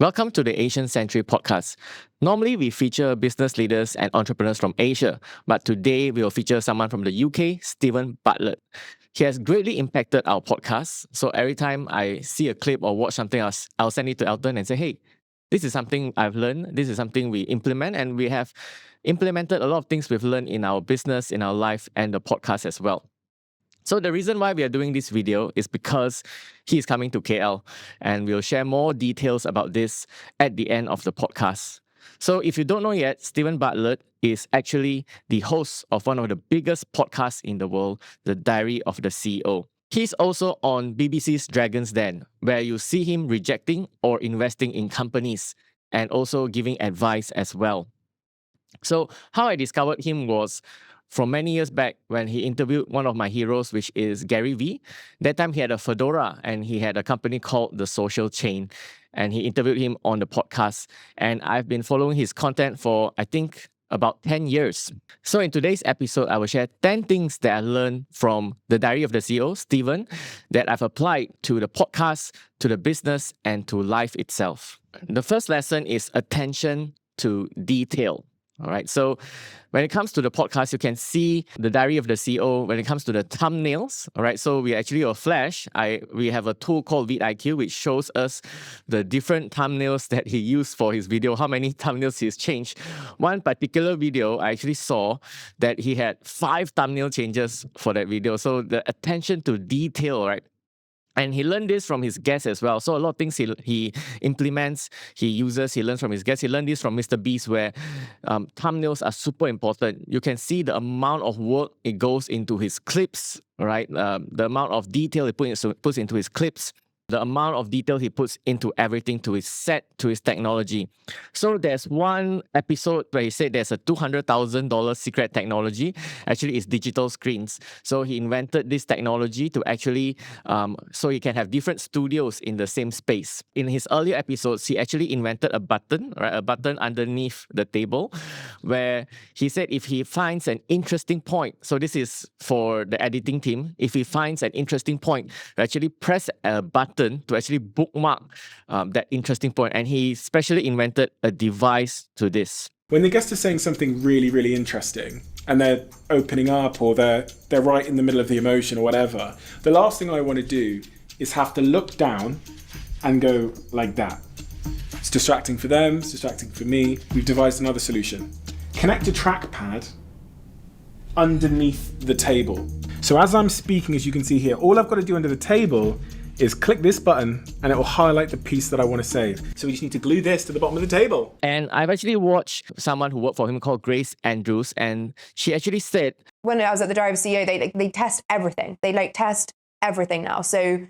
Welcome to the Asian Century podcast. Normally, we feature business leaders and entrepreneurs from Asia, but today we will feature someone from the UK, Stephen Bartlett. He has greatly impacted our podcast. So every time I see a clip or watch something else, I'll send it to Elton and say, hey, this is something I've learned. This is something we implement, and we have implemented a lot of things we've learned in our business, in our life, and the podcast as well. So the reason why we are doing this video is because he is coming to KL, and we'll share more details about this at the end of the podcast. So if you don't know yet, Stephen Bartlett is actually the host of one of the biggest podcasts in the world, The Diary of the CEO. He's also on BBC's Dragon's Den, where you see him rejecting or investing in companies and also giving advice as well. So how I discovered him was from many years back when he interviewed one of my heroes, which is Gary Vee. That time he had a fedora and he had a company called The Social Chain, and he interviewed him on the podcast. And I've been following his content for, I think, about 10 years. So in today's episode, I will share 10 things that I learned from the Diary of the CEO, Stephen, that I've applied to the podcast, to the business, and to life itself. The first lesson is attention to detail. All right. So when it comes to the podcast, you can see the Diary of the CEO when it comes to the thumbnails. All right. So we actually a flash. We have a tool called vidIQ, which shows us the different thumbnails that he used for his video, how many thumbnails he's changed. One particular video, I actually saw that he had 5 thumbnail changes for that video. So the attention to detail, right? And he learned this from his guests as well. So a lot of things he implements, he uses, he learns from his guests. He learned this from Mr. Beast, where thumbnails are super important. You can see the amount of work it goes into his clips, right? The amount of detail he puts into his clips, the amount of detail he puts into everything, to his set, to his technology. So there's one episode where he said there's a $200,000 secret technology. Actually, it's digital screens. So he invented this technology to actually, so he can have different studios in the same space. In his earlier episodes, he actually invented a button, right? A button underneath the table, where he said if he finds an interesting point, so this is for the editing team, if he finds an interesting point, actually press a button to actually bookmark that interesting point. And he specially invented a device to this. When the guest is saying something really, really interesting and they're opening up, or they're right in the middle of the emotion or whatever, the last thing I want to do is have to look down and go like that. It's distracting for them, it's distracting for me. We've devised another solution. Connect a trackpad underneath the table. So as I'm speaking, as you can see here, all I've got to do under the table is click this button and it will highlight the piece that I want to save. So we just need to glue this to the bottom of the table. And I've actually watched someone who worked for him called Grace Andrews, and she actually said, when I was at the Diary of a CEO, they test everything. They test everything now. So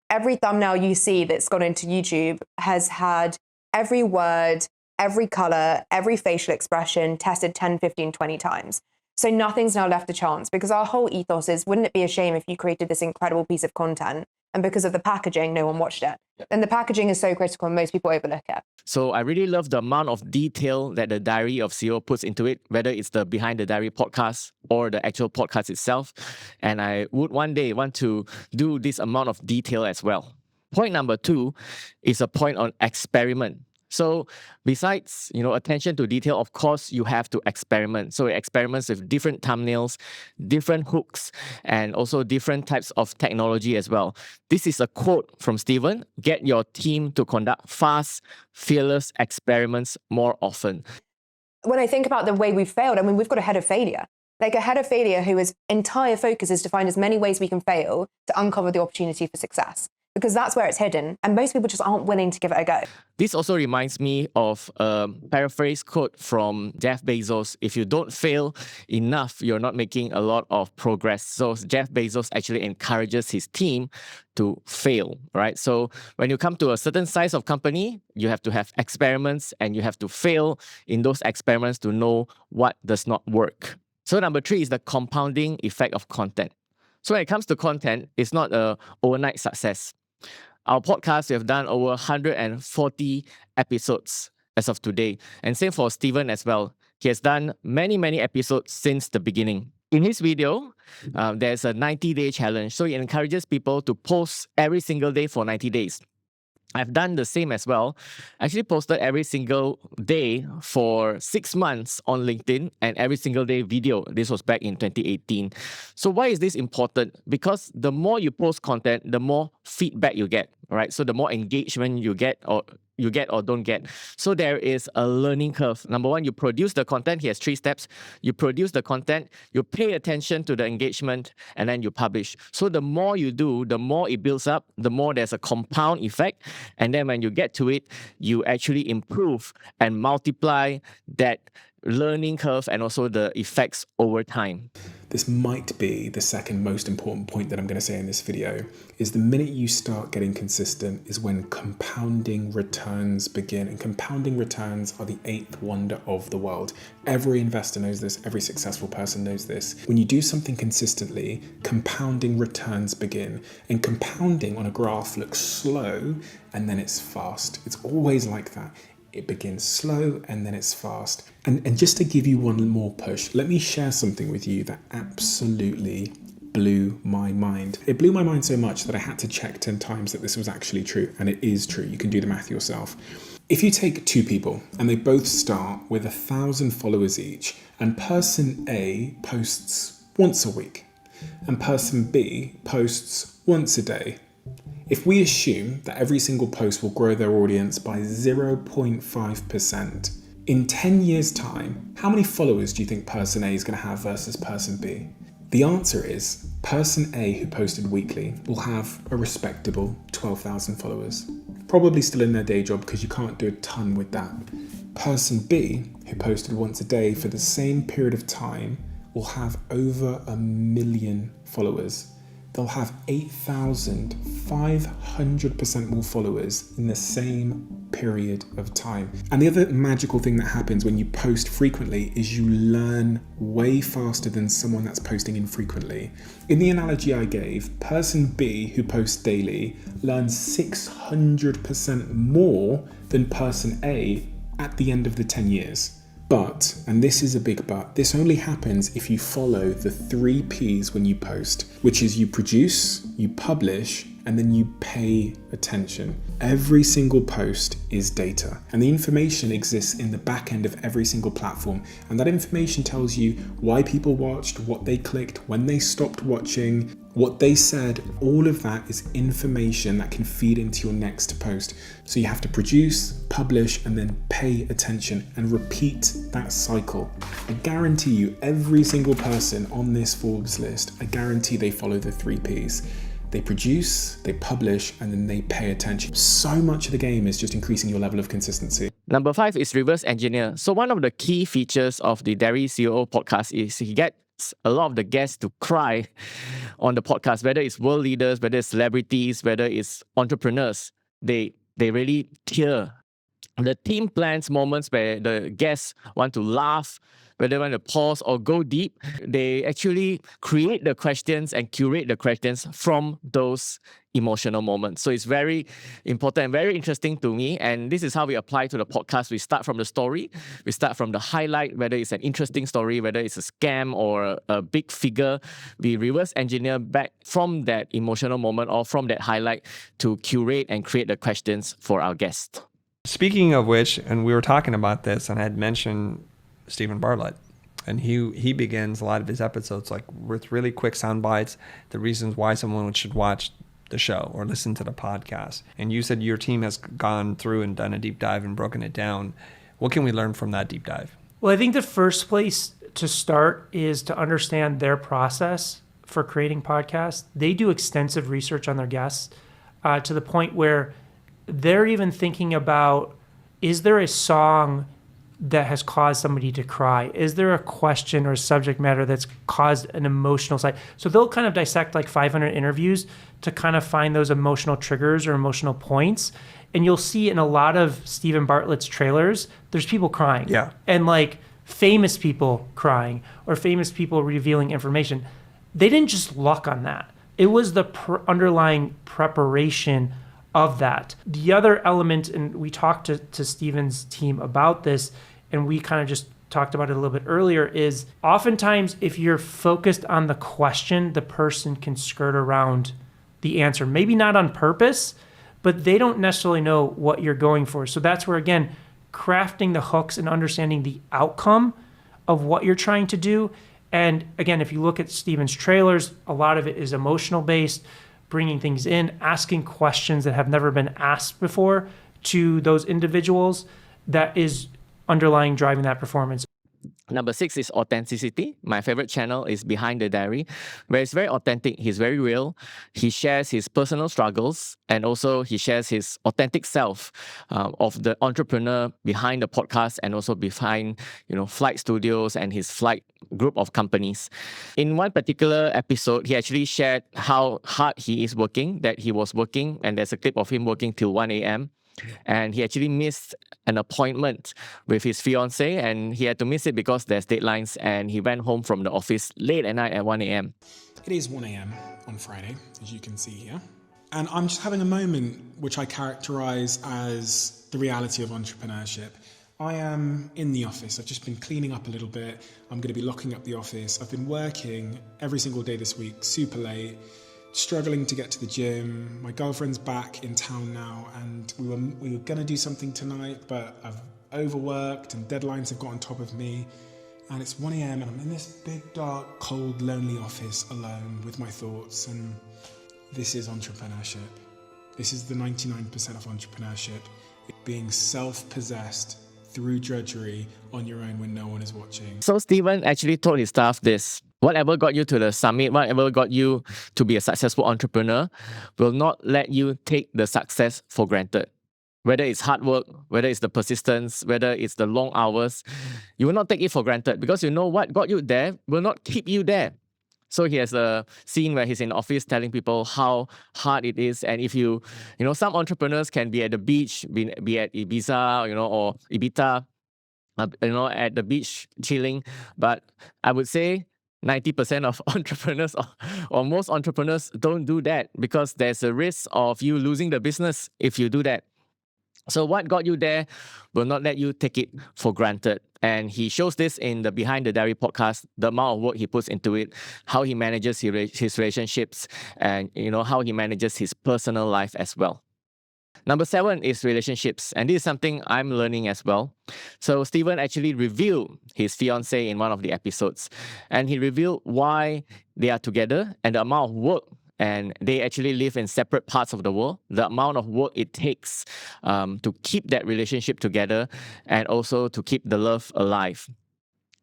every thumbnail you see that's gone into YouTube has had every word, every color, every facial expression tested 10, 15, 20 times. So nothing's now left to chance, because our whole ethos is, wouldn't it be a shame if you created this incredible piece of content and because of the packaging, no one watched it? And the packaging is so critical and most people overlook it. So I really love the amount of detail that the Diary of CEO puts into it, whether it's the Behind the Diary podcast or the actual podcast itself. And I would one day want to do this amount of detail as well. Point number 2 is a point on experiment. So besides, attention to detail, of course, you have to experiment. So it experiments with different thumbnails, different hooks, and also different types of technology as well. This is a quote from Stephen: get your team to conduct fast, fearless experiments more often. When I think about the way we've failed, we've got a head of failure. Like a head of failure whose entire focus is to find as many ways we can fail to uncover the opportunity for success, because that's where it's hidden. And most people just aren't willing to give it a go. This also reminds me of a paraphrase quote from Jeff Bezos: if you don't fail enough, you're not making a lot of progress. So Jeff Bezos actually encourages his team to fail, right? So when you come to a certain size of company, you have to have experiments and you have to fail in those experiments to know what does not work. So number 3 is the compounding effect of content. So when it comes to content, it's not an overnight success. Our podcast, we have done over 140 episodes as of today. And same for Stephen as well. He has done many, many episodes since the beginning. In his video, there's a 90-day challenge. So he encourages people to post every single day for 90 days. I've done the same as well. I actually posted every single day for 6 months on LinkedIn and every single day video. This was back in 2018. So why is this important? Because the more you post content, the more feedback you get, right? So the more engagement you get or don't get. So there is a learning curve. Number one, you produce the content. Here's 3 steps. You produce the content, you pay attention to the engagement, and then you publish. So the more you do, the more it builds up, the more there's a compound effect. And then when you get to it, you actually improve and multiply that learning curve and also the effects over time. This might be the second most important point that I'm going to say in this video, is the minute you start getting consistent is when compounding returns begin. And compounding returns are the 8th wonder of the world. Every investor knows this. Every successful person knows this. When you do something consistently, compounding returns begin. And compounding on a graph looks slow and then it's fast. It's always like that. It begins slow and then it's fast. And just to give you one more push, let me share something with you that absolutely blew my mind. It blew my mind so much that I had to check 10 times that this was actually true. And it is true. You can do the math yourself. If you take 2 people and they both start with 1,000 followers each, and person A posts once a week and person B posts once a day, if we assume that every single post will grow their audience by 0.5%, in 10 years' time, how many followers do you think person A is going to have versus person B? The answer is person A, who posted weekly, will have a respectable 12,000 followers. Probably still in their day job because you can't do a ton with that. Person B, who posted once a day for the same period of time, will have over 1 million followers. They'll have 8,500% more followers in the same period of time. And the other magical thing that happens when you post frequently is you learn way faster than someone that's posting infrequently. In the analogy I gave, person B, who posts daily, learns 600% more than person A at the end of the 10 years. But, and this is a big but, this only happens if you follow the 3 Ps when you post, which is you produce, you publish, and then you pay attention. Every single post is data, and the information exists in the back end of every single platform. And that information tells you why people watched, what they clicked, when they stopped watching, what they said. All of that is information that can feed into your next post. So you have to produce, publish, and then pay attention and repeat that cycle. I guarantee you, every single person on this Forbes list, I guarantee they follow the 3 Ps. They produce, they publish, and then they pay attention. So much of the game is just increasing your level of consistency. Number 5 is reverse engineer. So one of the key features of the Dairy CEO podcast is he gets a lot of the guests to cry on the podcast, whether it's world leaders, whether it's celebrities, whether it's entrepreneurs. They really tear. The team plans moments where the guests want to laugh, whether they want to pause or go deep. They actually create the questions and curate the questions from those emotional moments. So it's very important and very interesting to me. And this is how we apply to the podcast. We start from the story. We start from the highlight, whether it's an interesting story, whether it's a scam or a big figure. We reverse engineer back from that emotional moment or from that highlight to curate and create the questions for our guests. Speaking of which, and we were talking about this, and I had mentioned Stephen Bartlett, and he begins a lot of his episodes like with really quick sound bites, the reasons why someone should watch the show or listen to the podcast. And you said your team has gone through and done a deep dive and broken it down. What can we learn from that deep dive? Well, I think the first place to start is to understand their process for creating podcasts. They do extensive research on their guests to the point where they're even thinking about, is there a song that has caused somebody to cry? Is there a question or a subject matter that's caused an emotional side? So they'll kind of dissect like 500 interviews to kind of find those emotional triggers or emotional points. And you'll see in a lot of Stephen Bartlett's trailers, there's people crying. Yeah. And like famous people crying or famous people revealing information. They didn't just luck on that. It was the underlying preparation of that. The other element, and we talked to Stephen's team about this, and we kind of just talked about it a little bit earlier, is oftentimes if you're focused on the question, the person can skirt around the answer. Maybe not on purpose, but they don't necessarily know what you're going for. So that's where, again, crafting the hooks and understanding the outcome of what you're trying to do. And again, if you look at Steven's trailers, a lot of it is emotional based, bringing things in, asking questions that have never been asked before to those individuals. That is underlying driving that performance. Number 6 is authenticity. My favorite channel is Behind the Diary, where it's very authentic. He's very real. He shares his personal struggles, and also he shares his authentic self of the entrepreneur behind the podcast, and also behind, Flight Studios and his flight group of companies. In one particular episode, he actually shared how hard he is working, that he was working, and there's a clip of him working till 1 a.m. And he actually missed an appointment with his fiancée, and he had to miss it because there's deadlines, and he went home from the office late at night at 1 a.m. It is 1 a.m. on Friday, as you can see here. And I'm just having a moment which I characterize as the reality of entrepreneurship. I am in the office. I've just been cleaning up a little bit. I'm going to be locking up the office. I've been working every single day this week, super late, struggling to get to the gym. My girlfriend's back in town now, and we were going to do something tonight, but I've overworked and deadlines have got on top of me. And it's 1 a.m. and I'm in this big, dark, cold, lonely office alone with my thoughts. And this is entrepreneurship. This is the 99% of entrepreneurship. Being self-possessed through drudgery on your own when no one is watching. So Steven actually told his staff this: whatever got you to the summit, whatever got you to be a successful entrepreneur, will not let you take the success for granted. Whether it's hard work, whether it's the persistence, whether it's the long hours, you will not take it for granted, because you know what got you there will not keep you there. So he has a scene where he's in the office telling people how hard it is. And if some entrepreneurs can be at the beach, be at Ibiza, or Ibiza, at the beach chilling. But I would say 90% of entrepreneurs or most entrepreneurs don't do that, because there's a risk of you losing the business if you do that. So what got you there will not let you take it for granted. And he shows this in the Behind the Diary podcast, the amount of work he puts into it, how he manages his relationships, and how he manages his personal life as well. Number 7 is relationships, and this is something I'm learning as well. So Steven actually revealed his fiancée in one of the episodes, and he revealed why they are together and the amount of work, and they actually live in separate parts of the world, the amount of work it takes to keep that relationship together and also to keep the love alive.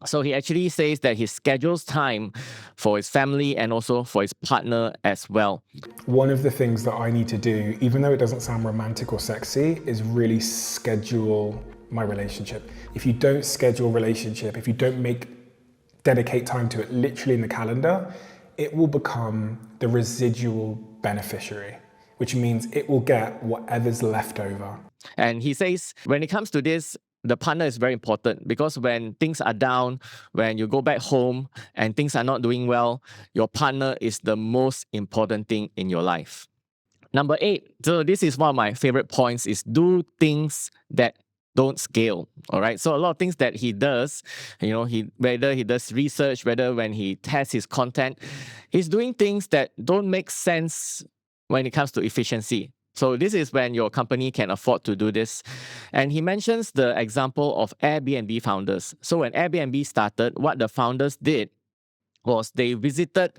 So he actually says that he schedules time for his family and also for his partner as well. One of the things that I need to do, even though it doesn't sound romantic or sexy, is really schedule my relationship. If you don't schedule relationship, if you don't dedicate time to it literally in the calendar, it will become the residual beneficiary, which means it will get whatever's left over. And he says, when it comes to this, the partner is very important, because when things are down, when you go back home and things are not doing well, your partner is the most important thing in your life. Number 8, so this is one of my favorite points, is do things that don't scale. All right. So a lot of things that he does, whether he does research, whether when he tests his content, he's doing things that don't make sense when it comes to efficiency. So this is when your company can afford to do this. And he mentions the example of Airbnb founders. So when Airbnb started, what the founders did was they visited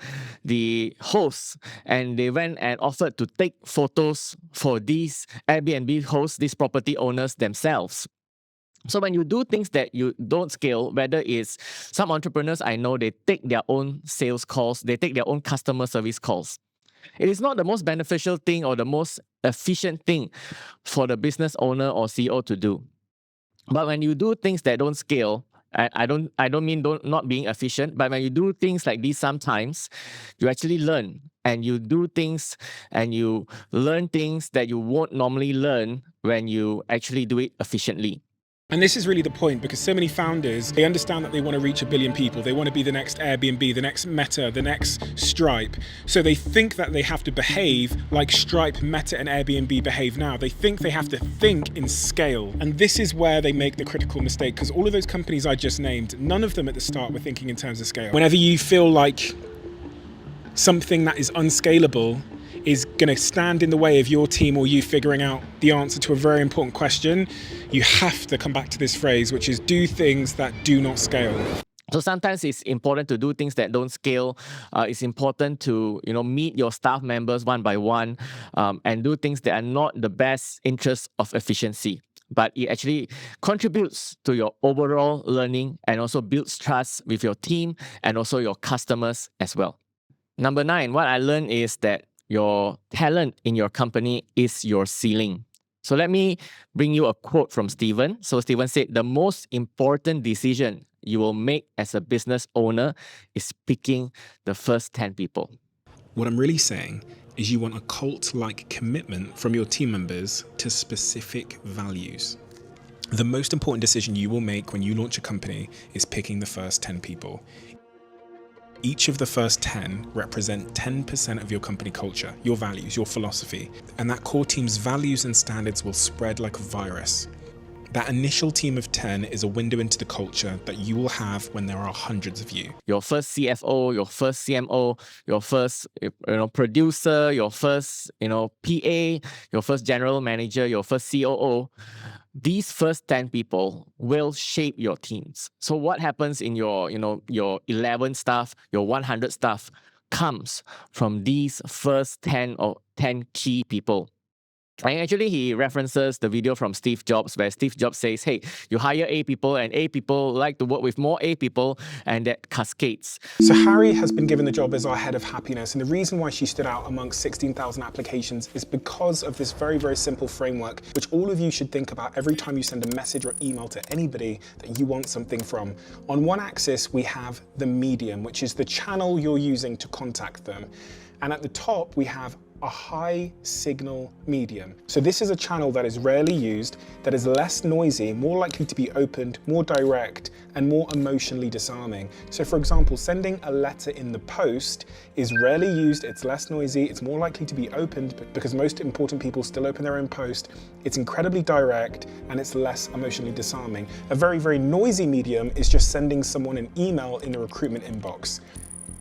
the hosts and they went and offered to take photos for these Airbnb hosts, these property owners themselves. So when you do things that you don't scale, whether it's some entrepreneurs I know, they take their own sales calls, they take their own customer service calls. It is not the most beneficial thing or the most efficient thing for the business owner or CEO to do. But when you do things that don't scale, I don't mean not being efficient, but when you do things like this, sometimes you actually learn, and you do things and you learn things that you won't normally learn when you actually do it efficiently. And this is really the point, because so many founders, they understand that they want to reach 1 billion people. They want to be the next Airbnb, the next Meta, the next Stripe. So they think that they have to behave like Stripe, Meta, and Airbnb behave now. They think they have to think in scale. And this is where they make the critical mistake, because all of those companies I just named, none of them at the start were thinking in terms of scale. Whenever you feel like something that is unscalable is going to stand in the way of your team or you figuring out the answer to a very important question, you have to come back to this phrase, which is do things that do not scale. So sometimes it's important to do things that don't scale. It's important to meet your staff members one by one and do things that are not the best interest of efficiency. But it actually contributes to your overall learning and also builds trust with your team and also your customers as well. Number 9, what I learned is that your talent in your company is your ceiling. So let me bring you a quote from Stephen. So Stephen said, the most important decision you will make as a business owner is picking the first 10 people. What I'm really saying is you want a cult-like commitment from your team members to specific values. The most important decision you will make when you launch a company is picking the first 10 people. Each of the first 10 represent 10% of your company culture, your values, your philosophy, and that core team's values and standards will spread like a virus. That initial team of 10 is a window into the culture that you will have when there are hundreds of you. Your first CFO, your first CMO, your first producer, your first PA, your first general manager, your first COO. These first 10 people will shape your teams. So what happens in your 11 staff, your 100 staff comes from these first 10 or 10 key people. And actually, he references the video from Steve Jobs where Steve Jobs says, hey, you hire A people and A people like to work with more A people, and that cascades. So Harry has been given the job as our head of happiness, and the reason why she stood out amongst 16,000 applications is because of this very, very simple framework, which all of you should think about every time you send a message or email to anybody that you want something from. On one axis, we have the medium, which is the channel you're using to contact them. And at the top, we have a high signal medium. So this is a channel that is rarely used, that is less noisy, more likely to be opened, more direct, and more emotionally disarming. So for example, sending a letter in the post is rarely used, it's less noisy, it's more likely to be opened because most important people still open their own post. It's incredibly direct and it's less emotionally disarming. A very, very noisy medium is just sending someone an email in the recruitment inbox.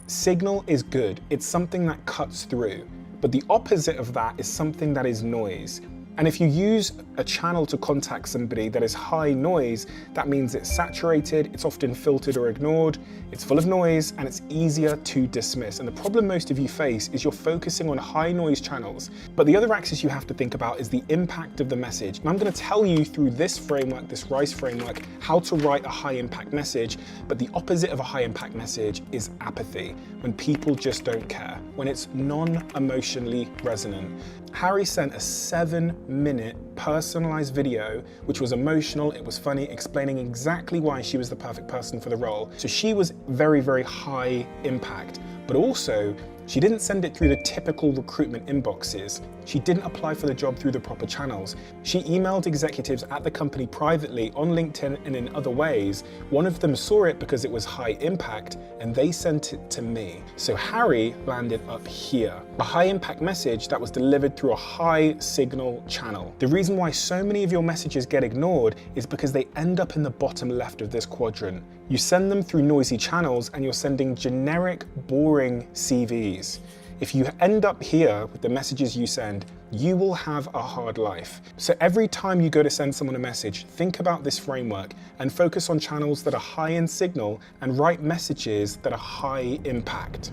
Signal is good, it's something that cuts through. But the opposite of that is something that is noise. And if you use a channel to contact somebody that is high noise, that means it's saturated, it's often filtered or ignored, it's full of noise, and it's easier to dismiss. And the problem most of you face is you're focusing on high noise channels. But the other axis you have to think about is the impact of the message. And I'm going to tell you through this framework, this RICE framework, how to write a high impact message. But the opposite of a high impact message is apathy, when people just don't care, when it's non-emotionally resonant. Harry sent a 7-minute personalized video, which was emotional, it was funny, explaining exactly why she was the perfect person for the role. So she was very, very high impact, but also she didn't send it through the typical recruitment inboxes. She didn't apply for the job through the proper channels. She emailed executives at the company privately on LinkedIn and in other ways. One of them saw it because it was high impact and they sent it to me. So Harry landed up here. A high impact message that was delivered through a high signal channel. The reason why so many of your messages get ignored is because they end up in the bottom left of this quadrant. You send them through noisy channels and you're sending generic, boring CVs. If you end up here with the messages you send, you will have a hard life. So every time you go to send someone a message, think about this framework and focus on channels that are high in signal and write messages that are high impact.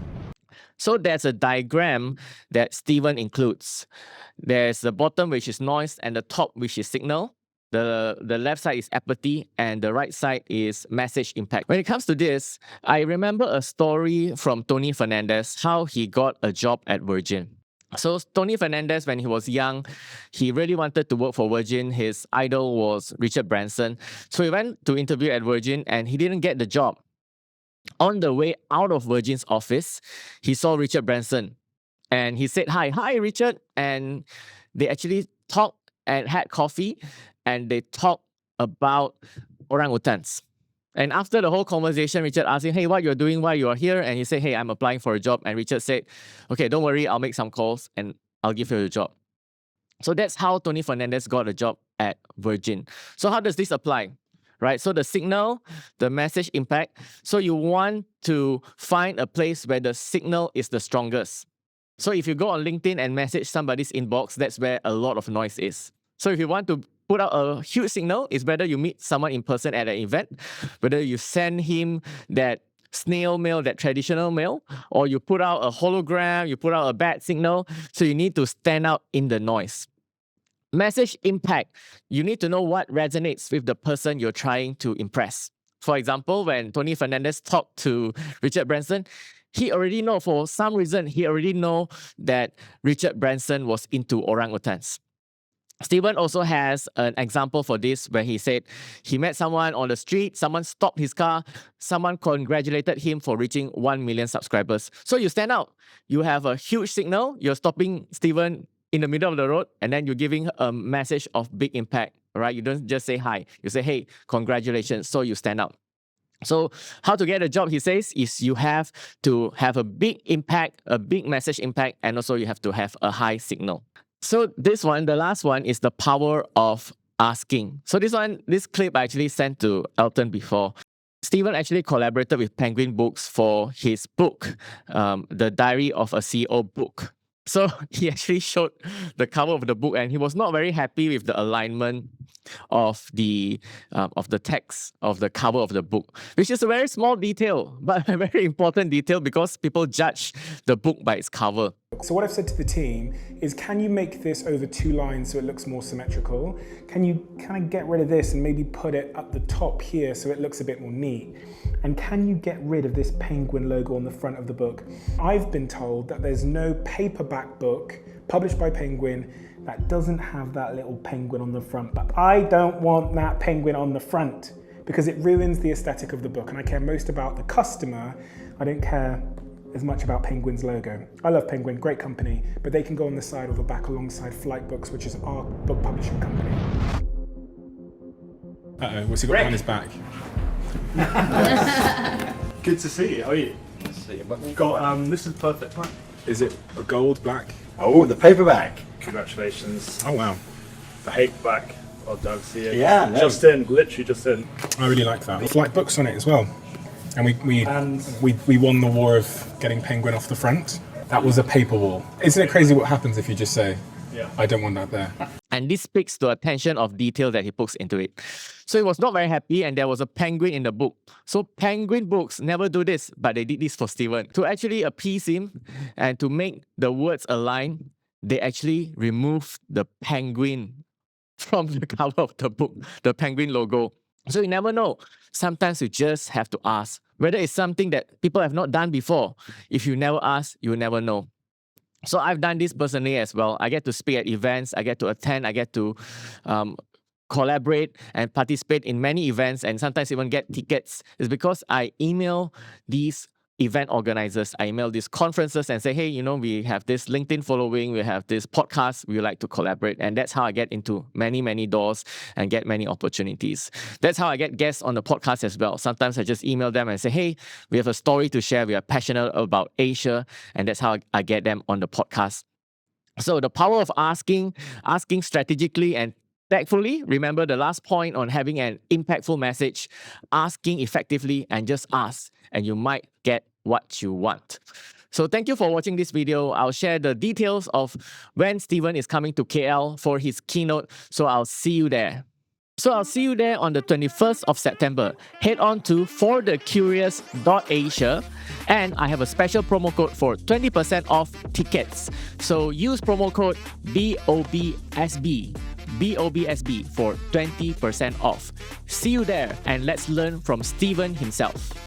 So there's a diagram that Stephen includes. There's the bottom, which is noise, and the top, which is signal. The left side is apathy and the right side is message impact. When it comes to this, I remember a story from Tony Fernandez, how he got a job at Virgin. So Tony Fernandez, when he was young, he really wanted to work for Virgin. His idol was Richard Branson. So he went to interview at Virgin and he didn't get the job. On the way out of Virgin's office, he saw Richard Branson and he said, hi, Richard. And they actually talked and had coffee. And they talk about orangutans. And after the whole conversation, Richard asked him, hey, what you're doing, why you are here? And he said, hey, I'm applying for a job. And Richard said, okay, don't worry, I'll make some calls and I'll give you a job. So that's how Tony Fernandez got a job at Virgin. So how does this apply? Right? So the signal, the message impact. So you want to find a place where the signal is the strongest. So if you go on LinkedIn and message somebody's inbox, that's where a lot of noise is. So if you want to put out a huge signal, it's better you meet someone in person at an event, whether you send him that snail mail, that traditional mail, or you put out a hologram, you put out a bad signal. So you need to stand out in the noise. Message impact. You need to know what resonates with the person you're trying to impress. For example, when Tony Fernandez talked to Richard Branson, he already know, for some reason, he already know that Richard Branson was into orangutans. Stephen also has an example for this where he said he met someone on the street, someone stopped his car, someone congratulated him for reaching 1 million subscribers. So you stand out. You have a huge signal, you're stopping Stephen in the middle of the road, and then you're giving a message of big impact, right? You don't just say hi. You say, hey, congratulations. So you stand out. So how to get a job, he says, is you have to have a big impact, a big message impact, and also you have to have a high signal. So this one, the last one, is the power of asking. So this clip I actually sent to Elton before. Stephen actually collaborated with Penguin Books for his book, The Diary of a CEO book. So he actually showed the cover of the book, and he was not very happy with the alignment of the text of the cover of the book, which is a very small detail, but a very important detail because people judge the book by its cover. So what I've said to the team is, can you make this over 2 lines so it looks more symmetrical? Can you kind of get rid of this and maybe put it at the top here so it looks a bit more neat? And can you get rid of this penguin logo on the front of the book? I've been told that there's no paperback book published by Penguin that doesn't have that little penguin on the front, but I don't want that penguin on the front because it ruins the aesthetic of the book, and I care most about the customer. I don't care as much about Penguin's logo. I love Penguin, great company, but they can go on the side or the back alongside Flight Books, which is our book publishing company. Uh-oh, what's he got behind his back? Good to see you. How are you? Good to see you. We've got this is perfect. Right? Is it a gold, black? Oh, the paperback. Congratulations. Oh wow. The paperback. Well done, see you. Yeah, no. Just in, literally just in. I really like that. Flight Books on it as well. And we won the war of getting Penguin off the front. That was a paper wall. Isn't it crazy what happens if you just say, Yeah. I don't want that there? And this speaks to the attention of detail that he puts into it. So he was not very happy, and there was a penguin in the book. So Penguin Books never do this, but they did this for Stephen. To actually appease him and to make the words align, they actually removed the penguin from the cover of the book, the penguin logo. So you never know. Sometimes you just have to ask, whether it's something that people have not done before. If you never ask, you will never know. So I've done this personally as well. I get to speak at events, I get to attend, I get to collaborate and participate in many events, and sometimes even get tickets. It's because I email these event organizers, I email these conferences and say, hey, you know, we have this LinkedIn following, we have this podcast, we would like to collaborate. And that's how I get into many, many doors and get many opportunities. That's how I get guests on the podcast as well. Sometimes I just email them and say, hey, we have a story to share, we are passionate about Asia, and that's how I get them on the podcast. So the power of asking strategically and tactfully. Remember the last point on having an impactful message, asking effectively, and just ask, and you might get what you want. So thank you for watching this video. I'll share the details of when Stephen is coming to KL for his keynote. So I'll see you there. On the 21st of September. Head on to forthecurious.asia, and I have a special promo code for 20% off tickets. So use promo code BOBSB for 20% off. See you there, and let's learn from Stephen himself.